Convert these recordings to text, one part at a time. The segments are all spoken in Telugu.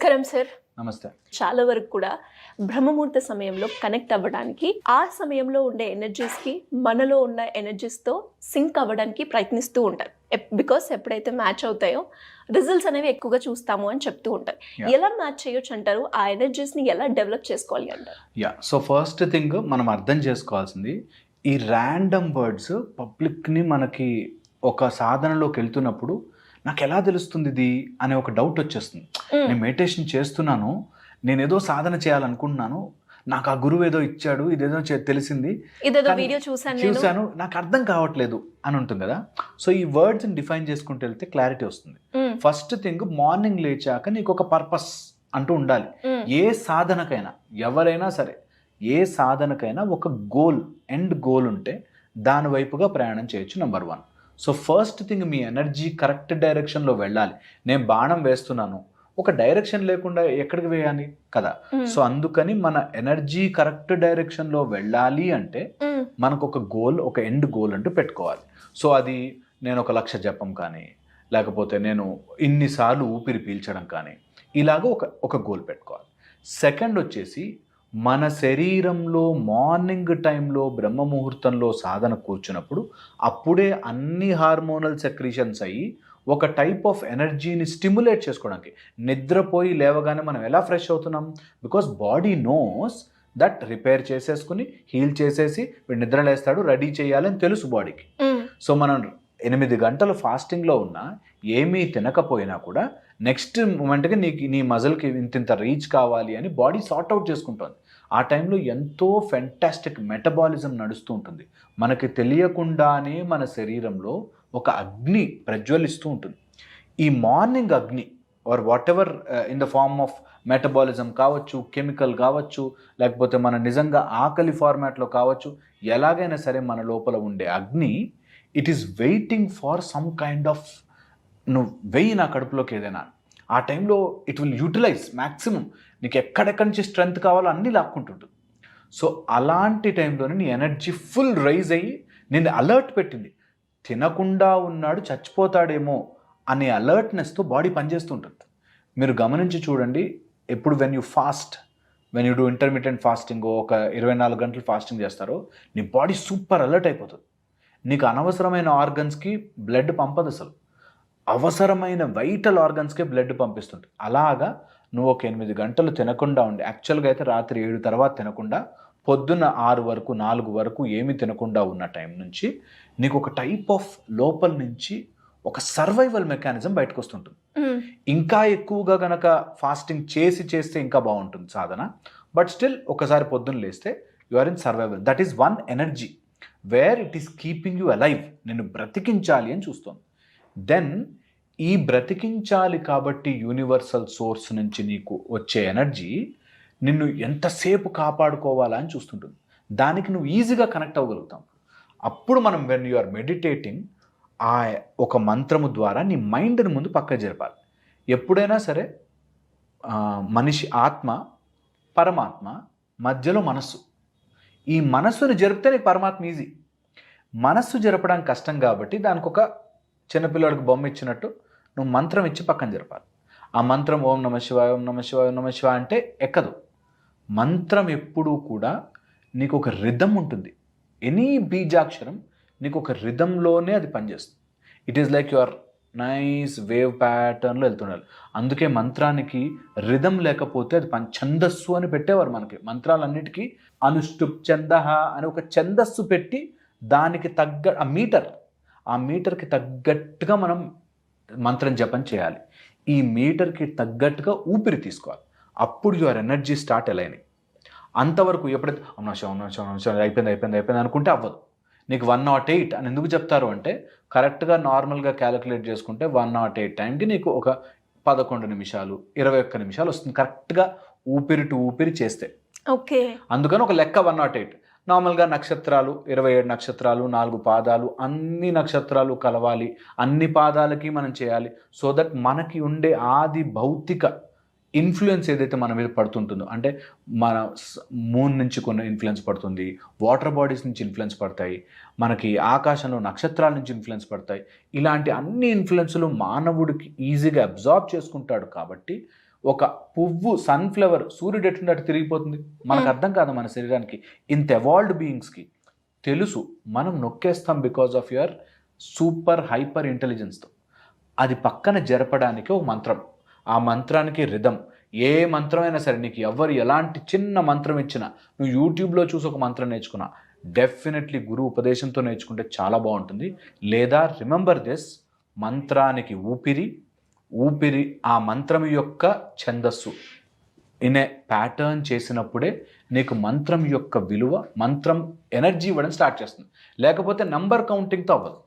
నమస్కారం సార్. నమస్తే. చాలా వరకు కూడా బ్రహ్మముహూర్త సమయంలో కనెక్ట్ అవ్వడానికి, ఆ సమయంలో ఉండే ఎనర్జీస్కి మనలో ఉన్న ఎనర్జీస్తో సింక్ అవ్వడానికి ప్రయత్నిస్తూ ఉంటారు. బికాస్ ఎప్పుడైతే మ్యాచ్ అవుతాయో రిజల్ట్స్ అనేవి ఎక్కువగా చూస్తాము అని చెప్తూ ఉంటారు. ఎలా మ్యాచ్ చేయొచ్చు అంటారు? ఆ ఎనర్జీస్ని ఎలా డెవలప్ చేసుకోవాలి అంటారు? సో ఫస్ట్ థింగ్ మనం అర్థం చేసుకోవాల్సింది, ఈ ర్యాండమ్ వర్డ్స్ పబ్లిక్ని మనకి ఒక సాధనలోకి వెళ్తున్నప్పుడు నాకు ఎలా తెలుస్తుంది ఇది అనే ఒక డౌట్ వచ్చేస్తుంది. నేను మెడిటేషన్ చేస్తున్నాను, నేను ఏదో సాధన చేయాలనుకుంటున్నాను, నాకు ఆ గురువు ఏదో ఇచ్చాడు, ఇదేదో తెలిసింది, ఇదేదో వీడియో చూసాను, నాకు అర్థం కావట్లేదు అని ఉంటుంది కదా. సో ఈ వర్డ్స్ని డిఫైన్ చేసుకుంటూ వెళ్తే క్లారిటీ వస్తుంది. ఫస్ట్ థింగ్, మార్నింగ్ లేచాక నీకు ఒక పర్పస్ అంటూ ఉండాలి. ఏ సాధనకైనా, ఎవరైనా సరే, ఏ సాధనకైనా ఒక గోల్, ఎండ్ గోల్ ఉంటే దాని వైపుగా ప్రయాణం చేయొచ్చు. నెంబర్ 1. సో ఫస్ట్ థింగ్, మీ ఎనర్జీ కరెక్ట్ డైరెక్షన్లో వెళ్ళాలి. నేను బాణం వేస్తున్నాను, ఒక డైరెక్షన్ లేకుండా ఎక్కడికి వేయాలి కదా. సో అందుకని మన ఎనర్జీ కరెక్ట్ డైరెక్షన్లో వెళ్ళాలి అంటే మనకు ఒక గోల్, ఒక ఎండ్ గోల్ అంటూ పెట్టుకోవాలి. సో అది నేను 1 లక్ష జపం కానీ, లేకపోతే నేను ఇన్నిసార్లు ఊపిరి పీల్చడం కానీ, ఇలాగ ఒక గోల్ పెట్టుకోవాలి. సెకండ్ వచ్చేసి, మన శరీరంలో మార్నింగ్ టైంలో బ్రహ్మ ముహూర్తంలో సాధన కూర్చున్నప్పుడు అప్పుడే అన్ని హార్మోనల్ సెక్రీషన్స్ అయ్యి ఒక టైప్ ఆఫ్ ఎనర్జీని స్టిమ్యులేట్ చేసుకోవడానికి, నిద్రపోయి లేవగానే మనం ఎలా ఫ్రెష్ అవుతున్నాం? Because body knows that repair చేసేసుకుని హీల్ చేసేసి వీడు నిద్ర లేస్తాడు, రెడీ చేయాలని తెలుసు బాడీకి. సో మనం 8 గంటలు ఫాస్టింగ్లో ఉన్నా, ఏమీ తినకపోయినా కూడా నెక్స్ట్ మూమెంట్కి నీ మజిల్కి ఇంత రీచ్ కావాలి అని బాడీ సార్ట్ అవుట్ చేసుకుంటుంది. ఆ టైంలో ఎంతో ఫెంటాస్టిక్ మెటబాలిజం నడుస్తూ ఉంటుంది. మనకి తెలియకుండానే మన శరీరంలో ఒక అగ్ని ప్రజ్వలిస్తూ ఉంటుంది. ఈ మార్నింగ్ అగ్ని or whatever in the form of metabolism కావచ్చు, కెమికల్ కావచ్చు, లేకపోతే మన నిజంగా ఆకలి ఫార్మాట్లో కావచ్చు, ఎలాగైనా సరే మన లోపల ఉండే అగ్ని, it is waiting far some kind of, నువ్వు వెయ్యి నా కడుపులోకి ఏదైనా, ఆ టైంలో ఇట్ విల్ యూటిలైజ్ మ్యాక్సిమం. నీకు ఎక్కడెక్కడి నుంచి స్ట్రెంగ్త్ కావాలో అన్నీ లాక్కుంటుంటుంది. సో అలాంటి టైంలోనే నీ ఎనర్జీ ఫుల్ రైజ్ అయ్యి నేను అలర్ట్ పెట్టింది. తినకుండా ఉన్నాడు, చచ్చిపోతాడేమో అనే అలర్ట్నెస్తో బాడీ పనిచేస్తుంటుంది. మీరు గమనించి చూడండి, ఎప్పుడు when you do intermediate fasting, ఒక 24 గంటలు ఫాస్టింగ్ చేస్తారో, నీ బాడీ సూపర్ అలర్ట్ అయిపోతుంది. నీకు అనవసరమైన ఆర్గన్స్కి బ్లడ్ పంపదు, అసలు అవసరమైన వైటల్ ఆర్గన్స్కే బ్లడ్ పంపిస్తుంది. అలాగా నువ్వు ఒక 8 గంటలు తినకుండా ఉండి, యాక్చువల్గా అయితే రాత్రి 7 తర్వాత తినకుండా, పొద్దున్న 6 వరకు 4 వరకు ఏమీ తినకుండా ఉన్న టైం నుంచి నీకు ఒక టైప్ ఆఫ్ లోపల నుంచి ఒక సర్వైవల్ మెకానిజం బయటకు వస్తుంటుంది. ఇంకా ఎక్కువగా గనక ఫాస్టింగ్ చేస్తే ఇంకా బాగుంటుంది సాధన. బట్ స్టిల్ ఒకసారి పొద్దున్న లేస్తే you are in survival. That is one energy where it is keeping you alive. నిన్ను బ్రతికించాలి అని చూస్తుంది. దెన్ ఈ బ్రతికించాలి కాబట్టి యూనివర్సల్ సోర్స్ నుంచి నీకు వచ్చే ఎనర్జీ నిన్ను ఎంతసేపు కాపాడుకోవాలా అని చూస్తుంటుంది. దానికి నువ్వు ఈజీగా కనెక్ట్ అవ్వగలుగుతాం. అప్పుడు మనం వెన్ యు ఆర్ మెడిటేటింగ్, ఆ ఒక మంత్రము ద్వారా నీ మైండ్ని ముందు పక్క జరపాలి. ఎప్పుడైనా సరే మనిషి ఆత్మ, పరమాత్మ మధ్యలో మనస్సు. ఈ మనస్సును జరిపితే నీకు పరమాత్మ ఈజీ. మనస్సు జరపడానికి కష్టం కాబట్టి దానికి ఒక చిన్నపిల్లడికి బొమ్మ ఇచ్చినట్టు నువ్వు మంత్రం ఇచ్చి పక్కన జరపాలి. ఆ మంత్రం ఓం నమ శివాయ, ఓం నమ శివాయ, ఓం నమ శివాయ అంటే ఎక్కదు. మంత్రం ఎప్పుడూ కూడా నీకు ఒక రిథమ్ ఉంటుంది. ఎనీ బీజాక్షరం నీకు ఒక రిథంలోనే అది పనిచేస్తుంది. It is like your nice wave ప్యాటర్న్లో వెళ్తుండాలి. అందుకే మంత్రానికి రిథం లేకపోతే అది ఛందస్సు అని పెట్టేవారు మనకి. మంత్రాలన్నిటికీ అనుష్టుప్ ఛందః అని ఒక ఛందస్సు పెట్టి దానికి తగ్గ ఆ మీటర్కి తగ్గట్టుగా మనం మంత్రం జపం చేయాలి. ఈ మీటర్కి తగ్గట్టుగా ఊపిరి తీసుకోవాలి. అప్పుడు యువర్ ఎనర్జీ స్టార్ట్ అలైనింగ్. అంతవరకు ఎప్పుడైతే అయిపోయింది అనుకుంటే అవ్వదు. నీకు 108 అని ఎందుకు చెప్తారు అంటే, కరెక్ట్గా నార్మల్గా క్యాలిక్యులేట్ చేసుకుంటే 108 టైంకి నీకు ఒక 11 నిమిషాలు 21 నిమిషాలు వస్తుంది కరెక్ట్గా ఊపిరి టు ఊపిరి చేస్తే. ఓకే. అందుకని ఒక లెక్క 108. నార్మల్గా నక్షత్రాలు 27 నక్షత్రాలు, 4 పాదాలు, అన్ని నక్షత్రాలు కలవాలి, అన్ని పాదాలకి మనం చేయాలి. సో దట్ మనకి ఉండే ఆది భౌతిక ఇన్ఫ్లుయెన్స్ ఏదైతే మన మీద పడుతుంటుందో, అంటే మన మూన్ నుంచి కొన్ని ఇన్ఫ్లుయెన్స్ పడుతుంది, వాటర్ బాడీస్ నుంచి ఇన్ఫ్లుయెన్స్ పడతాయి, మనకి ఆకాశంలో నక్షత్రాల నుంచి ఇన్ఫ్లుయెన్స్ పడతాయి. ఇలాంటి అన్ని ఇన్ఫ్లుయెన్స్లు మానవుడికి ఈజీగా అబ్జార్బ్ చేసుకుంటాడు. కాబట్టి ఒక పువ్వు సన్ఫ్లవర్ సూర్యుడు ఎట్టుండి అటు తిరిగిపోతుంది, మనకు అర్థం కాదు. మన శరీరానికి ఇంత ఎవాల్వ్డ్ బీయింగ్స్కి తెలుసు మనం నొక్కేస్తాం because of your super hyper ఇంటెలిజెన్స్తో. అది పక్కన జరపడానికి ఒక మంత్రం, ఆ మంత్రానికి రిధం. ఏ మంత్రమైనా సరే, నీకు ఎవరు ఎలాంటి చిన్న మంత్రం ఇచ్చినా, నువ్వు యూట్యూబ్లో చూసి ఒక మంత్రం నేర్చుకున్నా, డెఫినెట్లీ గురువు ఉపదేశంతో నేర్చుకుంటే చాలా బాగుంటుంది. లేదా రిమెంబర్ దిస్, మంత్రానికి ఊపిరి ఆ మంత్రం యొక్క ఛందస్సు ఇన్ ఏ ప్యాటర్న్ చేసినప్పుడే నీకు మంత్రం యొక్క విలువ, మంత్రం ఎనర్జీ ఇవ్వడం స్టార్ట్ చేస్తుంది. లేకపోతే నంబర్ కౌంటింగ్తో అవ్వదు.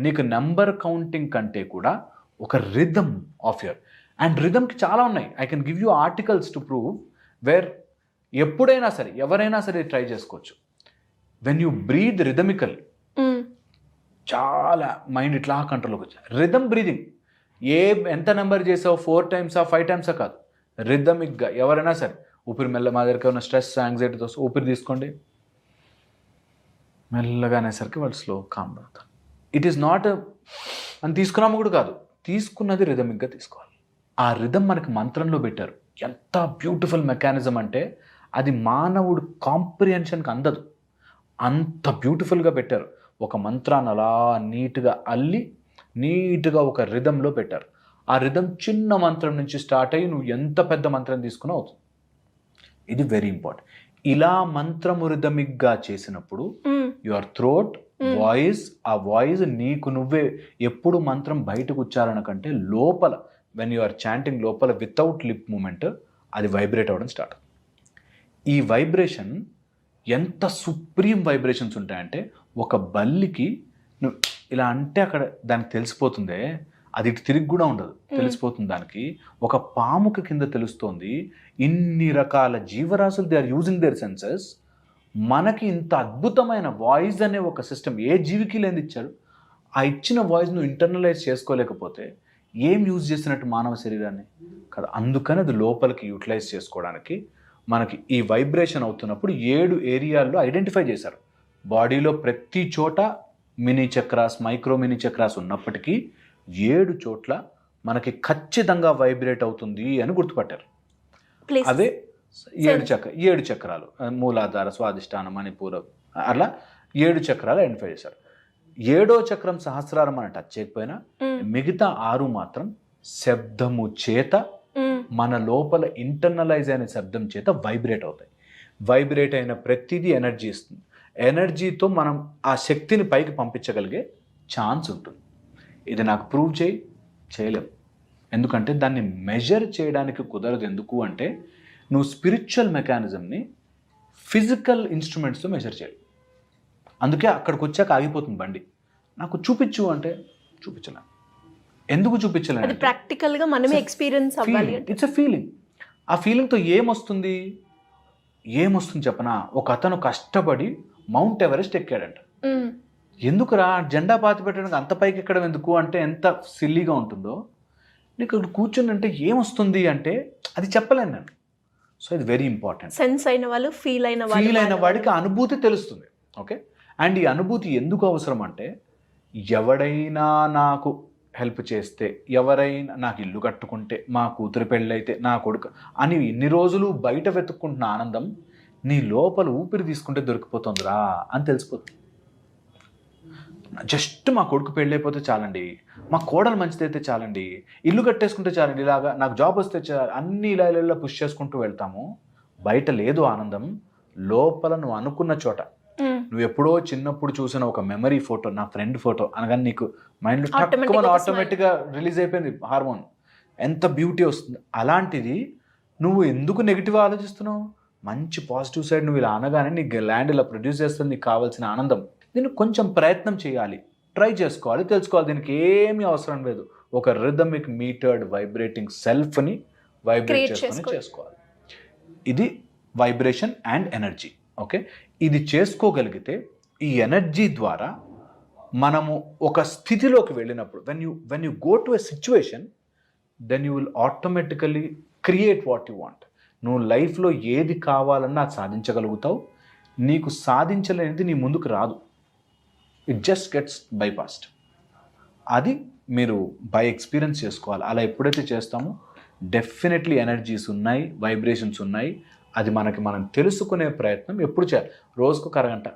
నీకు నంబర్ కౌంటింగ్ కంటే కూడా ఒక రిథమ్ ఆఫ్ యువర్, అండ్ రిథమ్కి చాలా ఉన్నాయి. I can give you articles to prove where ఎప్పుడైనా సరే ఎవరైనా సరే ట్రై చేసుకోవచ్చు. వెన్ యూ బ్రీద్ రిథమికల్, చాలా మైండ్ ఇట్లా కంట్రోల్లోకి వచ్చా. రిథమ్ బ్రీదింగ్ ఎంత నెంబర్ చేసావు, 4 times 5 times కాదు, రిథమిక్గా ఎవరైనా సరే ఊపిరి మెల్ల. మా దగ్గర ఉన్న స్ట్రెస్ యాంగ్జైటీతో ఊపిరి తీసుకోండి, మెల్లగా అనేసరికి వాళ్ళు స్లో కామ్ అవుతారు. ఇట్ ఈస్ నాట్ అని తీసుకున్నాము కూడా కాదు, తీసుకున్నది రిథమిక్గా తీసుకోవాలి. ఆ రిథమ్ మనకి మంత్రంలో పెట్టారు. ఎంత బ్యూటిఫుల్ మెకానిజం అంటే అది మానవుడు కాంప్రిహెన్షన్కి అందదు, అంత బ్యూటిఫుల్గా పెట్టారు. ఒక మంత్రాన్ని అలా నీట్గా అల్లి నీట్గా ఒక రిథంలో పెట్టారు. ఆ రిథం చిన్న మంత్రం నుంచి స్టార్ట్ అయ్యి నువ్వు ఎంత పెద్ద మంత్రం తీసుకున్నా అవుతుంది. ఇది వెరీ ఇంపార్టెంట్. ఇలా మంత్రము రిథమిక్గా చేసినప్పుడు యువర్ థ్రోట్ వాయిస్, ఆ వాయిస్ నీకు నువ్వే ఎప్పుడు మంత్రం బయటకు ఉచ్చారణ కంటే లోపల, వెన్ యు ఆర్ చాంటింగ్ లోపల వితౌట్ లిప్ మూమెంట్, అది వైబ్రేట్ అవ్వడం స్టార్ట్. ఈ వైబ్రేషన్ ఎంత సుప్రీం వైబ్రేషన్స్ ఉంటాయంటే, ఒక బల్లికి నువ్వు ఇలా అంటే అక్కడ దానికి తెలిసిపోతుందే, అది ఇటు తిరిగి కూడా ఉండదు, తెలిసిపోతుంది దానికి. ఒక పాముకి కింద తెలుస్తోంది. ఇన్ని రకాల జీవరాశులు they are using their senses. మనకి ఇంత అద్భుతమైన వాయిస్ అనే ఒక సిస్టమ్ ఏ జీవికి లేని ఇచ్చారు. ఆ ఇచ్చిన వాయిస్ నువ్వు ఇంటర్నలైజ్ చేసుకోలేకపోతే ఏం యూజ్ చేసినట్టు మానవ శరీరాన్ని కదా. అందుకని అది లోపలికి యూటిలైజ్ చేసుకోవడానికి మనకి ఈ వైబ్రేషన్ అవుతున్నప్పుడు 7 ఏరియాల్లో ఐడెంటిఫై చేశారు. బాడీలో ప్రతి చోట mini chakras, micro mini chakras ఉన్నప్పటికీ 7 చోట్ల మనకి ఖచ్చితంగా వైబ్రేట్ అవుతుంది అని గుర్తుపట్టారు. అదే 7 చక్రాలు, మూలాధార, స్వాదిష్టానం, మణిపూర, అలా 7 చక్రాలు ఐడెంటిఫై చేశారు. 7వ చక్రం సహస్రారం అని టచ్ చేయకపోయినా మిగతా 6 మాత్రం శబ్దము చేత, మన లోపల ఇంటర్నలైజ్ అయిన శబ్దం చేత వైబ్రేట్ అవుతాయి. వైబ్రేట్ అయిన ప్రతిదీ ఎనర్జీ ఇస్తుంది. ఎనర్జీతో మనం ఆ శక్తిని పైకి పంపించగలిగే ఛాన్స్ ఉంటుంది. ఇది నాకు ప్రూవ్ చేయలేం, ఎందుకంటే దాన్ని మెజర్ చేయడానికి కుదరదు. ఎందుకు అంటే నువ్వు స్పిరిచువల్ మెకానిజంని ఫిజికల్ ఇన్స్ట్రుమెంట్స్తో మెజర్ చేయాలి. అందుకే అక్కడికి వచ్చాక ఆగిపోతుంది బండి. నాకు చూపించు అంటే చూపించలే. ఎందుకు చూపించలేదు? ప్రాక్టికల్గా మనమే ఎక్స్పీరియన్స్ అవ్వాలి. It's a feeling. ఆ ఫీలింగ్తో ఏమొస్తుంది చెప్పనా? ఒక అతను కష్టపడి మౌంట్ ఎవరెస్ట్ ఎక్కాడంట. ఎందుకురా జెండా పాతి పెట్టడానికి అంత పైకి ఎక్కడం ఎందుకు అంటే ఎంత సిల్లీగా ఉంటుందో. నీకు ఇక్కడ కూర్చుని అంటే ఏమొస్తుంది అంటే అది చెప్పలేను నేను. సో ఇది వెరీ ఇంపార్టెంట్. సెన్స్ అయిన వాళ్ళు, ఫీల్ అయిన వాడికి అనుభూతి తెలుస్తుంది. ఓకే, అండ్ ఈ అనుభూతి ఎందుకు అవసరం అంటే, ఎవడైనా నాకు హెల్ప్ చేస్తే, ఎవరైనా నాకు ఇల్లు కట్టుకుంటే, మా కూతురు పెళ్ళైతే, నా కొడుకు అని ఇన్ని రోజులు బయట వెతుక్కుంటున్న ఆనందం నీ లోపల ఊపిరి తీసుకుంటే దొరికిపోతుందిరా అని తెలిసిపోతుంది. జస్ట్ మా కొడుకు పెళ్ళైపోతే చాలండి, మా కోడలు మంచిదైతే చాలండి, ఇల్లు కట్టేసుకుంటే చాలండి, ఇలాగా నాకు జాబ్ వస్తే అన్ని ఇలా పుష్ చేసుకుంటూ వెళ్తాము. బయట లేదు ఆనందం, లోపల నువ్వు అనుకున్న చోట. నువ్వు ఎప్పుడో చిన్నప్పుడు చూసిన ఒక మెమరీ ఫోటో, నా ఫ్రెండ్ ఫోటో అనగానే నీకు మైండ్లో ఆటోమేటిక్గా రిలీజ్ అయిపోయింది హార్మోన్, ఎంత బ్యూటీ వస్తుంది. అలాంటిది నువ్వు ఎందుకు నెగిటివ్ ఆలోచిస్తున్నావు? మంచి పాజిటివ్ సైడ్ నువ్వు ఇలా అనగానే నీకు ల్యాండ్ ఇలా ప్రొడ్యూస్ చేస్తుంది నీకు కావాల్సిన ఆనందం. దీన్ని కొంచెం ప్రయత్నం చేయాలి, ట్రై చేసుకోవాలి, తెలుసుకోవాలి. దీనికి ఏమీ అవసరం లేదు. ఒక రిథమిక్ మీటర్డ్ వైబ్రేటింగ్ సెల్ఫ్ని వైబ్రేట్ చేసుకోవాలి. ఇది వైబ్రేషన్ అండ్ ఎనర్జీ. ఓకే, ఇది చేసుకోగలిగితే ఈ ఎనర్జీ ద్వారా మనము ఒక స్థితిలోకి వెళ్ళినప్పుడు, when you go to a situation, then you will automatically create what you want. నువ్వు లైఫ్లో ఏది కావాలన్నా అది సాధించగలుగుతావు. నీకు సాధించలేనిది నీ ముందుకు రాదు, ఇట్ జస్ట్ గెట్స్ బైపాస్డ్. అది మీరు బై ఎక్స్పీరియన్స్ చేసుకోవాలి. అలా ఎప్పుడైతే చేస్తామో డెఫినెట్లీ ఎనర్జీస్ ఉన్నాయి, వైబ్రేషన్స్ ఉన్నాయి. అది మనం తెలుసుకునే ప్రయత్నం ఎప్పుడు చేయాలి. రోజుకు ఒక అరగంట,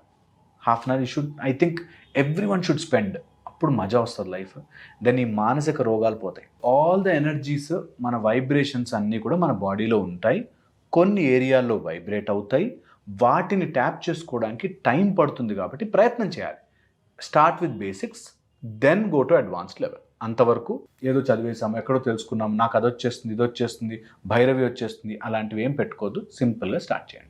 half an hour I think every one should spend. అప్పుడు మజా వస్తుంది లైఫ్. దెన్ ఈ మానసిక రోగాలు పోతాయి. ఆల్ ద ఎనర్జీస్, మన వైబ్రేషన్స్ అన్నీ కూడా మన బాడీలో ఉంటాయి. కొన్ని ఏరియాల్లో వైబ్రేట్ అవుతాయి. వాటిని ట్యాప్ చేసుకోవడానికి టైం పడుతుంది కాబట్టి ప్రయత్నం చేయాలి. Start with basics, then go to advanced level. అంతవరకు ఏదో చదివేసాము, ఎక్కడో తెలుసుకున్నాం, నాకు అది వచ్చేస్తుంది, ఇది వచ్చేస్తుంది, భైరవి వచ్చేస్తుంది, అలాంటివి ఏం పెట్టుకోవద్దు. సింపుల్గా స్టార్ట్ చేయండి.